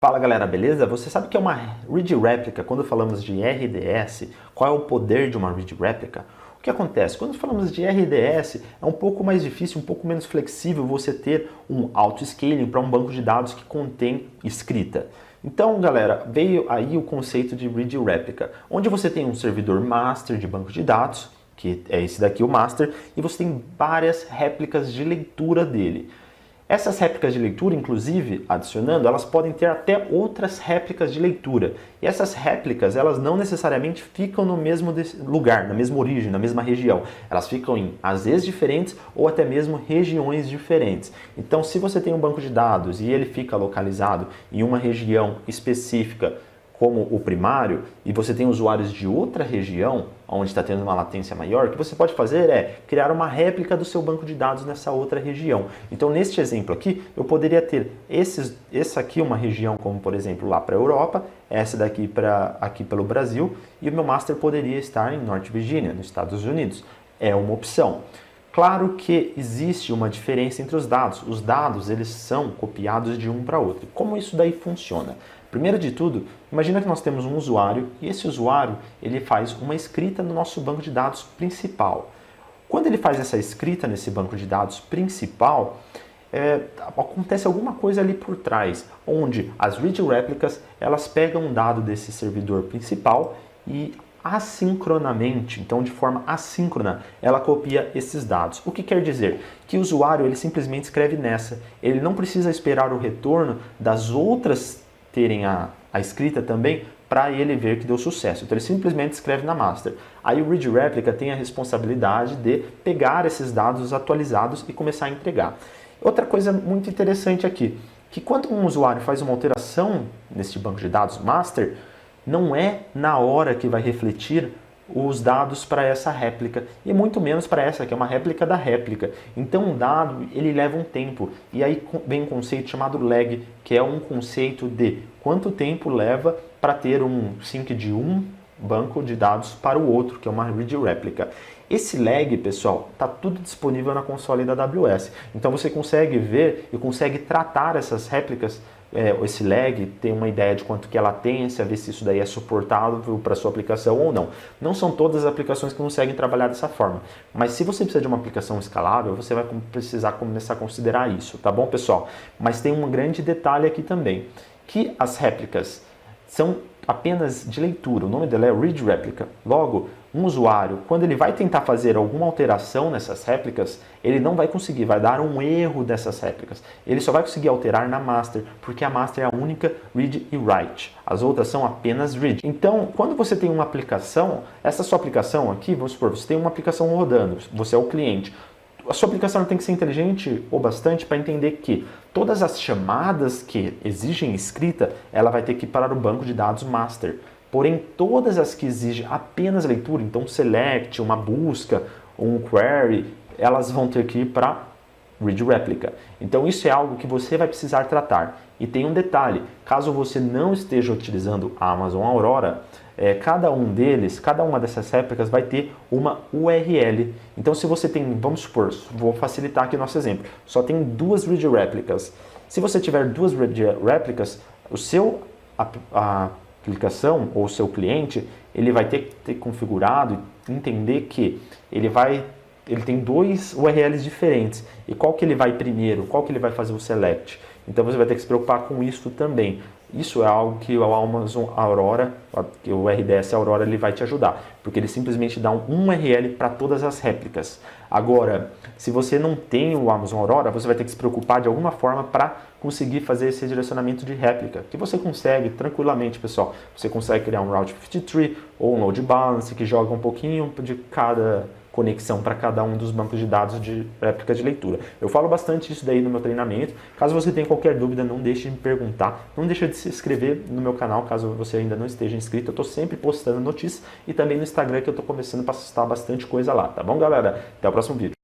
Fala galera, beleza? Você sabe que é uma Read Replica quando falamos de RDS? Qual é o poder de uma Read Replica? O que acontece? Quando falamos de RDS, é um pouco mais difícil, um pouco menos flexível você ter um auto-scaling para um banco de dados que contém escrita. Então, galera, veio aí o conceito de Read Replica, onde você tem um servidor master de banco de dados, que é esse daqui, o master, e você tem várias réplicas de leitura dele. Essas réplicas de leitura, inclusive, adicionando, elas podem ter até outras réplicas de leitura. E essas réplicas, elas não necessariamente ficam no mesmo lugar, na mesma origem, na mesma região. Elas ficam em, às vezes, diferentes ou até mesmo regiões diferentes. Então, se você tem um banco de dados e ele fica localizado em uma região específica, como o primário, e você tem usuários de outra região, onde está tendo uma latência maior, o que você pode fazer é criar uma réplica do seu banco de dados nessa outra região. Então, neste exemplo aqui, eu poderia ter essa aqui uma região, como por exemplo lá para a Europa, essa daqui para aqui pelo Brasil, e o meu master poderia estar em North Virginia, nos Estados Unidos. É uma opção. Claro que existe uma diferença entre os dados. Os dados, eles são copiados de um para outro. Como isso daí funciona? Primeiro de tudo, imagina que nós temos um usuário e esse usuário ele faz uma escrita no nosso banco de dados principal. Quando ele faz essa escrita nesse banco de dados principal, acontece alguma coisa ali por trás, onde as Read Replicas elas pegam um dado desse servidor principal e assincronamente, então de forma assíncrona, ela copia esses dados. O que quer dizer? Que o usuário ele simplesmente escreve nessa, ele não precisa esperar o retorno das outras terem a escrita também para ele ver que deu sucesso. Então ele simplesmente escreve na master. Aí o Read Replica tem a responsabilidade de pegar esses dados atualizados e começar a entregar. Outra coisa muito interessante aqui, que quando um usuário faz uma alteração nesse banco de dados master, não é na hora que vai refletir os dados para essa réplica, e muito menos para essa, que é uma réplica da réplica. Então, um dado, ele leva um tempo, e aí vem um conceito chamado lag, que é um conceito de quanto tempo leva para ter um sync de um banco de dados para o outro, que é uma Read Replica. Esse lag, pessoal, está tudo disponível na console da AWS. Então, você consegue ver e consegue tratar essas réplicas, esse lag, tem uma ideia de quanto que é latência, ver se isso daí é suportável para sua aplicação ou não. Não são todas as aplicações que conseguem trabalhar dessa forma, mas se você precisa de uma aplicação escalável, você vai precisar começar a considerar isso, tá bom, pessoal? Mas tem um grande detalhe aqui também, que as réplicas são apenas de leitura, o nome dela é Read Replica. Logo, um usuário, quando ele vai tentar fazer alguma alteração nessas réplicas, ele não vai conseguir, vai dar um erro dessas réplicas. Ele só vai conseguir alterar na master, porque a master é a única read e write. As outras são apenas read. Então, quando você tem uma aplicação, essa sua aplicação aqui, vamos supor, você tem uma aplicação rodando, você é o cliente. A sua aplicação tem que ser inteligente o bastante para entender que todas as chamadas que exigem escrita, ela vai ter que ir para o banco de dados master. Porém, todas as que exigem apenas leitura, então select, uma busca, um query, elas vão ter que ir para Read Replica. Então isso é algo que você vai precisar tratar. E tem um detalhe, caso você não esteja utilizando a Amazon Aurora, cada uma dessas réplicas vai ter uma URL. Então se você tem, vamos supor, vou facilitar aqui o nosso exemplo, só tem duas Read Replicas. Se você tiver duas Read Replicas, o seu aplicação ou o seu cliente, ele vai ter que ter configurado e entender que ele tem dois URLs diferentes. E qual que ele vai primeiro? Qual que ele vai fazer o select? Então você vai ter que se preocupar com isso também. Isso é algo que o Amazon Aurora, que o RDS Aurora, ele vai te ajudar, porque ele simplesmente dá um URL para todas as réplicas. Agora, se você não tem o Amazon Aurora, você vai ter que se preocupar de alguma forma para conseguir fazer esse direcionamento de réplica, que você consegue tranquilamente, pessoal. Você consegue criar um Route 53 ou um Load Balance que joga um pouquinho de cada conexão para cada um dos bancos de dados de réplica de leitura. Eu falo bastante isso daí no meu treinamento. Caso você tenha qualquer dúvida, não deixe de me perguntar. Não deixe de se inscrever no meu canal, caso você ainda não esteja inscrito. Eu estou sempre postando notícias e também no Instagram, que eu estou começando a postar bastante coisa lá, tá bom, galera? Até o próximo vídeo.